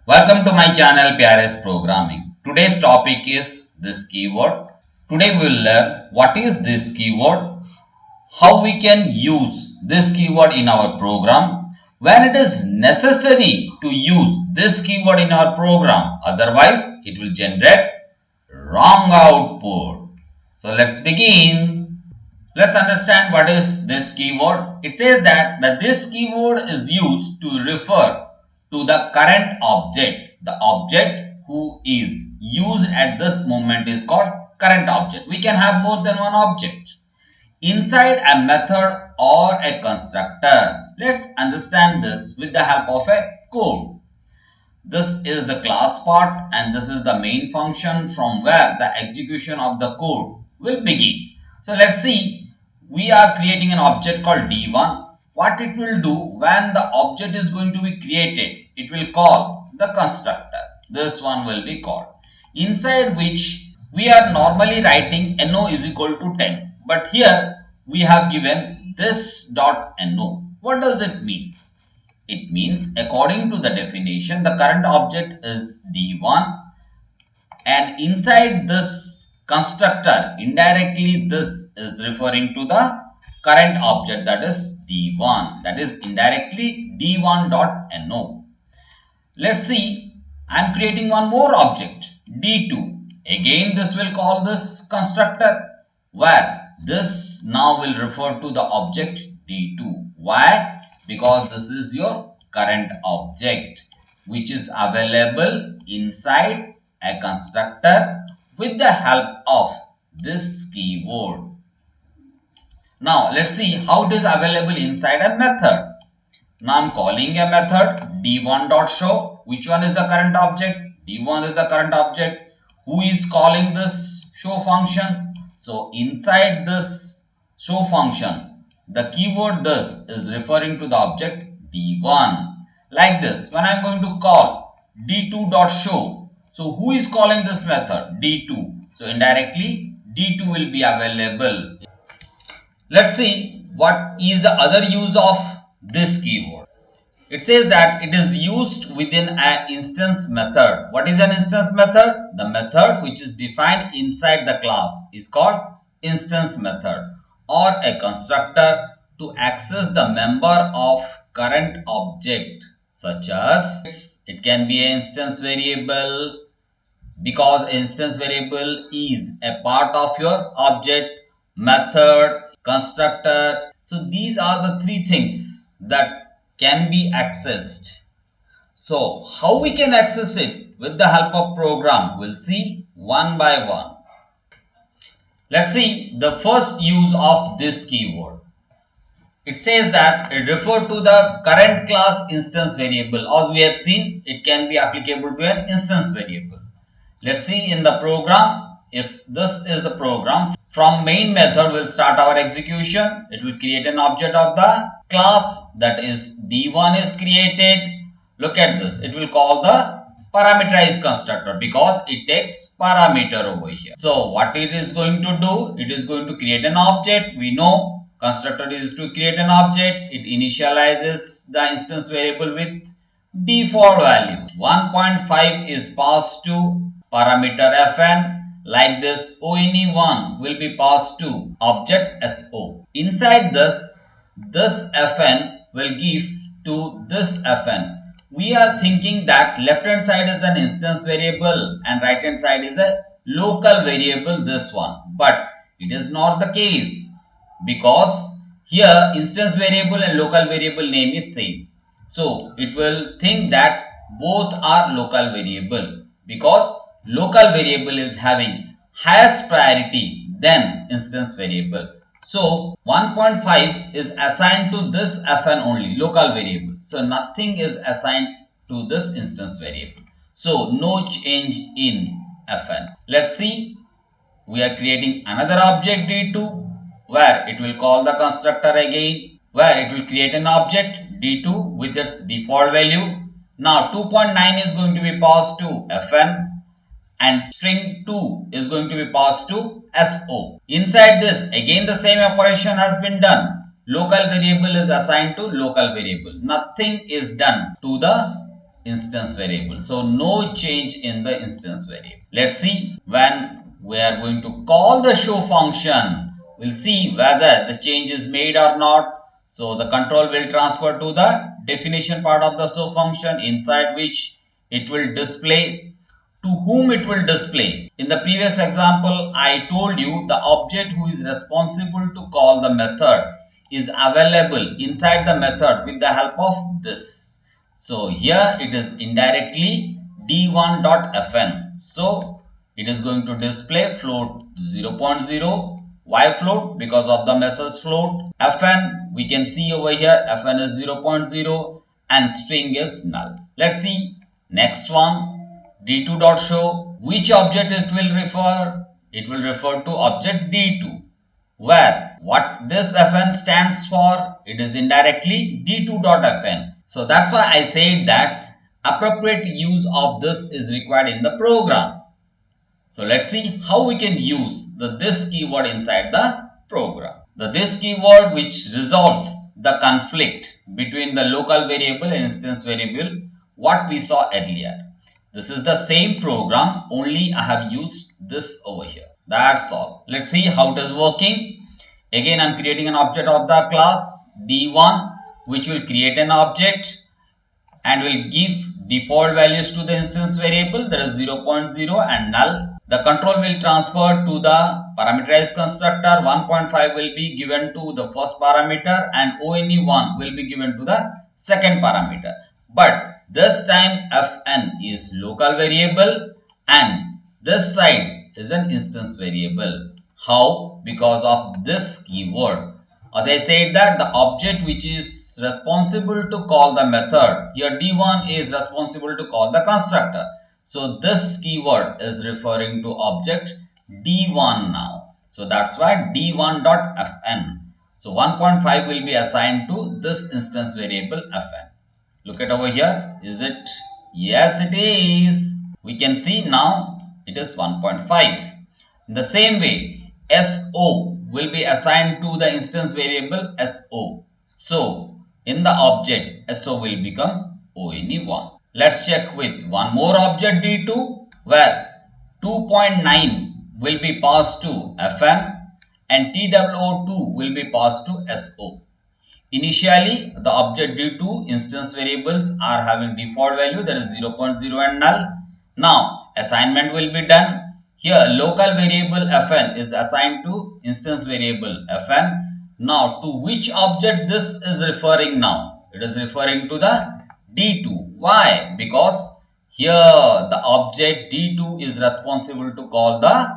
Welcome to my channel PRS Programming. Today's topic is this keyword. Today we will learn what is this keyword, how we can use this keyword in our program, when it is necessary to use this keyword in our program, otherwise it will generate wrong output. So let's begin. Let's understand what is this keyword. It says that this keyword is used to refer to the current object. The object who is used at this moment is called current object. We can have more than one object inside a method or a constructor. Let's understand this with the help of a code. This is the class part and this is the main function from where the execution of the code will begin. So let's see, we are creating an object called D1. What it will do when the object is going to be created, it will call the constructor. This one will be called, inside which we are normally writing no is equal to 10. But here we have given this dot no. What does it mean? It means according to the definition, the current object is D1 and inside this constructor, indirectly this is referring to the current object, that is D1, that is indirectly D1.no. Let's see, I am creating one more object, D2. Again this will call this constructor where this now will refer to the object D2. Why? Because this is your current object which is available inside a constructor with the help of this keyword. Now let's see how it is available inside a method. Now I'm calling a method d1.show. Which one is the current object? D1 is the current object. Who is calling this show function? So inside this show function, the keyword this is referring to the object D1. Like this, when I'm going to call D2.show, so who is calling this method? D2. So indirectly D2 will be available. Let's see what is the other use of this keyword. It says that it is used within an instance method. What is an instance method? The method which is defined inside the class is called instance method, or a constructor to access the member of current object, such as it can be an instance variable, because instance variable is a part of your object, method, constructor. So these are the three things that can be accessed. So how we can access it with the help of program, we'll see one by one. Let's see the first use of this keyword. It says that it refers to the current class instance variable. As we have seen, it can be applicable to an instance variable. Let's see in the program. If this is the program, from main method will start our execution. It will create an object of the class, that is D1 is created. Look at this. It will call the parameterized constructor because it takes parameter over here. So what it is going to do? It is going to create an object. We know constructor is to create an object. It initializes the instance variable with default value. 1.5 is passed to parameter fn. Like this, ONE1 will be passed to object SO. Inside this fn will give to this fn. We are thinking that left hand side is an instance variable and right hand side is a local variable, this one. But it is not the case, because here instance variable and local variable name is same. So it will think that both are local variable, because local variable is having highest priority than instance variable. So 1.5 is assigned to this fn only, local variable. So nothing is assigned to this instance variable. So no change in fn. Let's see, we are creating another object D2 where it will call the constructor again, where it will create an object D2 with its default value. Now 2.9 is going to be passed to fn and string 2 is going to be passed to SO. Inside this, again the same operation has been done. Local variable is assigned to local variable. Nothing is done to the instance variable. So no change in the instance variable. Let's see when we are going to call the show function. We'll see whether the change is made or not. So the control will transfer to the definition part of the show function, inside which it will display to whom it will display. In the previous example, I told you the object who is responsible to call the method is available inside the method with the help of this. So here it is indirectly d1.fn. So it is going to display float 0.0. Why float? Because of the message float. Fn, we can see over here, fn is 0.0 and string is null. Let's see next one. d2.show, which object it will refer? It will refer to object d2, where what this fn stands for, it is indirectly d2.fn. So that's why I said that appropriate use of this is required in the program. So let's see how we can use the this keyword inside the program. The this keyword which resolves the conflict between the local variable and instance variable, what we saw earlier. This is the same program, only I have used this over here. That's all. Let's see how it is working. Again, I'm creating an object of the class d1, which will create an object and will give default values to the instance variable, that is 0.0 and null. The control will transfer to the parameterized constructor. 1.5 will be given to the first parameter and one will be given to the second parameter. But this time fn is local variable and this side is an instance variable. How? Because of this keyword. As I said that the object which is responsible to call the method, here d1 is responsible to call the constructor. So this keyword is referring to object d1 now. So that's why d1.fn. So 1.5 will be assigned to this instance variable fn. Look at over here. Is it? Yes, it is. We can see now it is 1.5. In the same way, SO will be assigned to the instance variable SO. So in the object, SO will become ONE1. Let's check with one more object D2, where 2.9 will be passed to FM and TWO2 will be passed to SO. Initially, the object D2 instance variables are having default value, that is 0.0 and null. Now, assignment will be done. Here, local variable fn is assigned to instance variable fn. Now, to which object this is referring now? It is referring to the D2. Why? Because here the object D2 is responsible to call the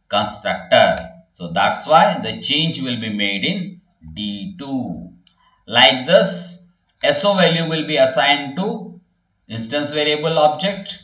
constructor. So, that's why the change will be made in D2. Like this, SO value will be assigned to instance variable object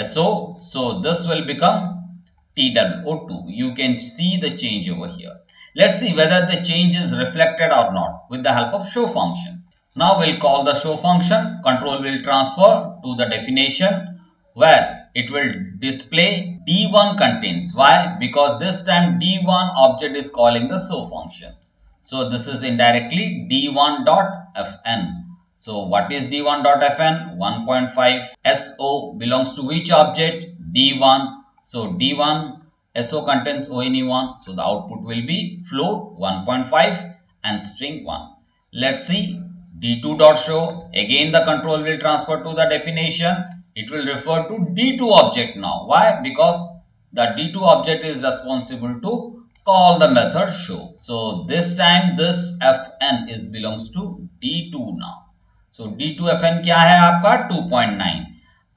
SO. So this will become TWO2. You can see the change over here. Let's see whether the change is reflected or not with the help of show function. Now we'll call the show function. Control will transfer to the definition where it will display D1 contains. Why? Because this time D1 object is calling the show function. So this is indirectly d1.fn. So what is d1.fn? 1.5 SO belongs to which object? D1. So D1 SO contains ONE1. So the output will be float 1.5 and string 1. Let's see d2.show. Again the control will transfer to the definition. It will refer to D2 object now. Why? Because the D2 object is responsible to call the method show. So this time this fn is belongs to D2 now. So D2 fn क्या है आपका 2.9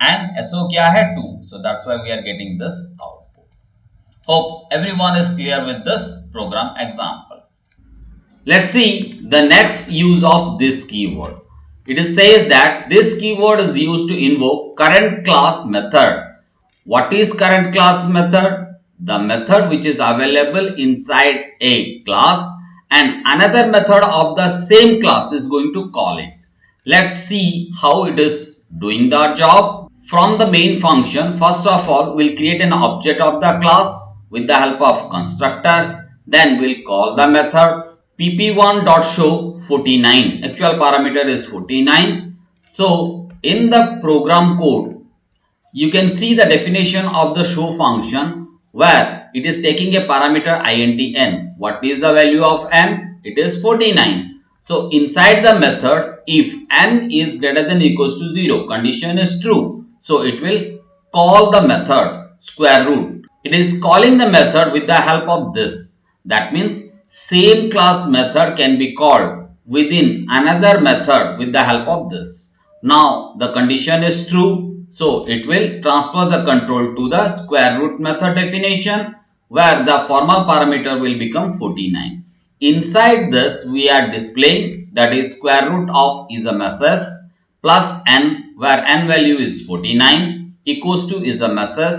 and SO क्या है 2. So that's why we are getting this output. Hope everyone is clear with this program example. Let's see the next use of this keyword. It says that this keyword is used to invoke current class method. What is current class method? The method which is available inside a class and another method of the same class is going to call it. Let's see how it is doing the job. From the main function, first of all, we'll create an object of the class with the help of constructor. Then we'll call the method pp1.show 49. Actual parameter is 49. So In the program code, you can see the definition of the show function where it is taking a parameter int n. What is the value of n? It is 49. So inside the method, if n is greater than or equals to 0, condition is true. So it will call the method square root. It is calling the method with the help of this. That means same class method can be called within another method with the help of this. Now the condition is true, so it will transfer the control to the square root method definition where the formal parameter will become 49. Inside this we are displaying that is square root of is a message plus n where n value is 49 equals to is a message,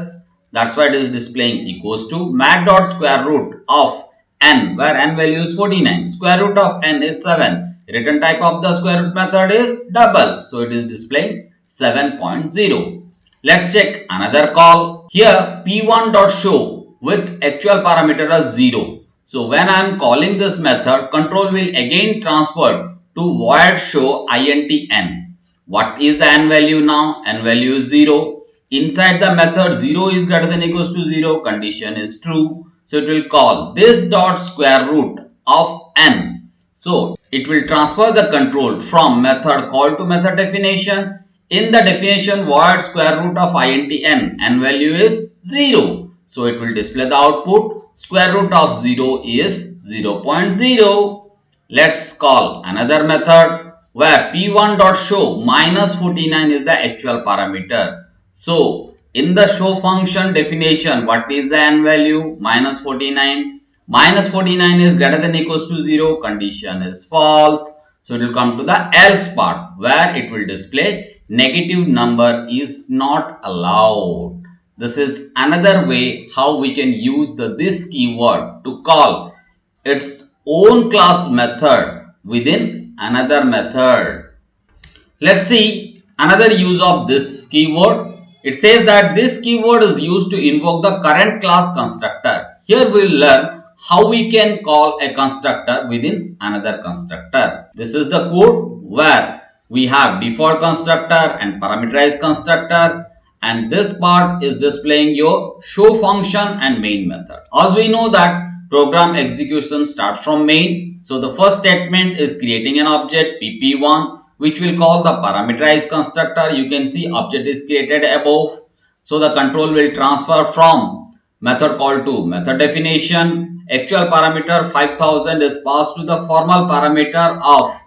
that's why it is displaying equals to mat dot square root of n where n value is 49. Square root of n is 7. Return type of the square root method is double. So it is displaying 7.0. Let's check another call. Here p1.show with actual parameter as 0. So when I am calling this method, control will again transfer to void show int n. What is the n value now? N value is 0. Inside the method 0 is greater than or equals to 0. Condition is true. So it will call this dot square root of n. So it will transfer the control from method call to method definition. In the definition void square root of int n, n value is 0. So it will display the output square root of 0 is 0.0. Let's call another method where p1.show minus 49 is the actual parameter. So in the show function definition, what is the n value? Minus 49. Minus 49 is greater than or equals to 0. Condition is false. So it will come to the else part where it will display negative number is not allowed. This is another way how we can use the this keyword to call its own class method within another method. Let's see another use of this keyword. It says that this keyword is used to invoke the current class constructor. Here we will learn how we can call a constructor within another constructor. This is the code where we have default constructor and parameterized constructor, and this part is displaying your show function and main method. As we know that program execution starts from main. So the first statement is creating an object pp1 which will call the parameterized constructor. You can see object is created above. So the control will transfer from method call to method definition. Actual parameter 5000 is passed to the formal parameter of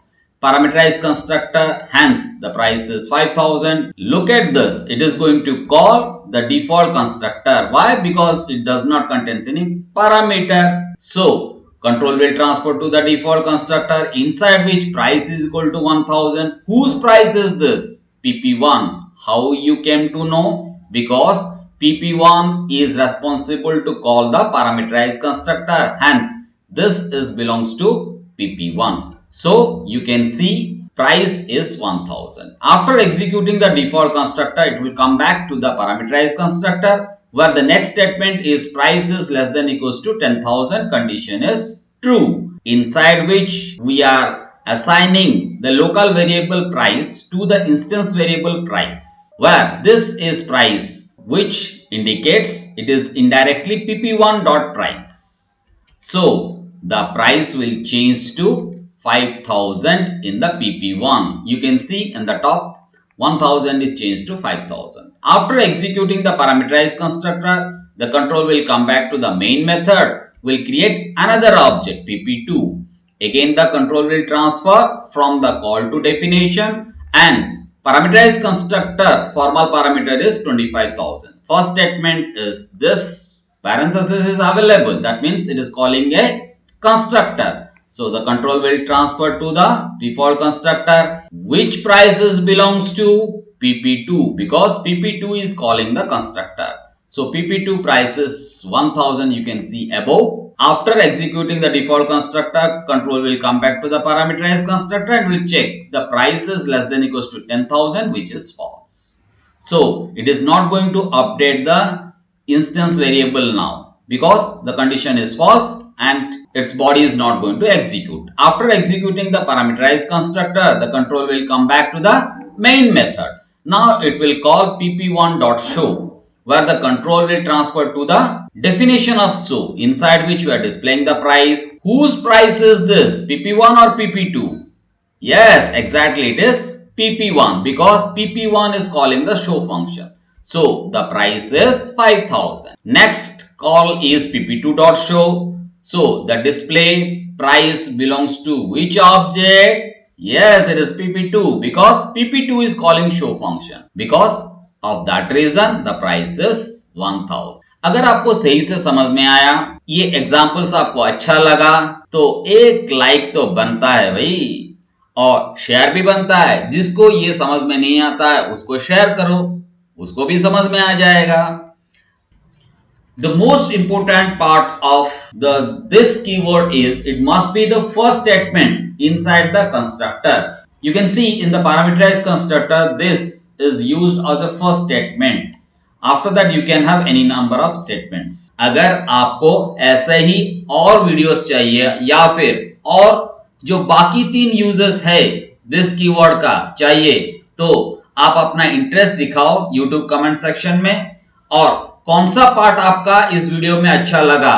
parameterized constructor, hence the price is 5000. Look at this, it is going to call the default constructor. Why? Because it does not contain any parameter. So control will transfer to the default constructor inside which price is equal to 1000. Whose price is this? pp1. How you came to know? Because pp1 is responsible to call the parameterized constructor, hence this is belongs to pp1. So you can see price is 1000. After executing the default constructor, it will come back to the parameterized constructor where the next statement is price is less than or equals to 10,000. Condition is true. Inside which we are assigning the local variable price to the instance variable price where this is price, which indicates it is indirectly pp1.price. So the price will change to 5000 in the pp1. You can see in the top 1000 is changed to 5000. After executing the parameterized constructor, the control will come back to the main method, will create another object pp2. Again the control will transfer from the call to definition, and parameterized constructor formal parameter is 25,000. First statement is this parenthesis is available, that means it is calling a constructor. So the control will transfer to the default constructor which prices belongs to pp2 because pp2 is calling the constructor. So pp2 price is 1000, you can see above. After executing the default constructor, control will come back to the parameterized constructor and will check the price is less than or equals to 10,000, which is false. So it is not going to update the instance variable now because the condition is false and its body is not going to execute. After executing the parameterized constructor, the control will come back to the main method Now it will call pp1.show, where the control will transfer to the definition of show, inside which we are displaying the price. Whose price is this, pp1 or pp2? Yes, exactly, it is pp1, because pp1 is calling the show function. So the price is 5000. Next call is pp2.show. So the display price belongs to which object? Yes, it is pp2, because pp2 is calling show function. Because of that reason the price is 1000. अगर आपको सही से समझ में आया, ये examples आपको अच्छा लगा, तो एक लाइक तो बनता है भाई, और शेयर भी बनता है। जिसको ये समझ में नहीं आता है उसको शेयर करो, उसको भी समझ में आ जाएगा। The most important part of this keyword is it must be the first statement inside the constructor. You can see in the parameterized constructor this is used as a first statement. After that you can have any number of statements. अगर आपको ऐसे ही और videos चाहिए या फिर और जो बाकी 3 यूजर्स है दिस कीवर्ड का चाहिए, तो आप अपना इंटरेस्ट दिखाओ YouTube कमेंट सेक्शन में, और कौन सा पार्ट आपका इस वीडियो में अच्छा लगा,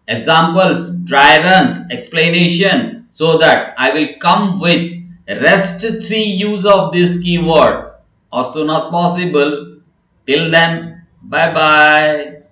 examples, dry runs, explanation, so that I will come with rest 3 use of this keyword as soon as possible. Till then, bye bye.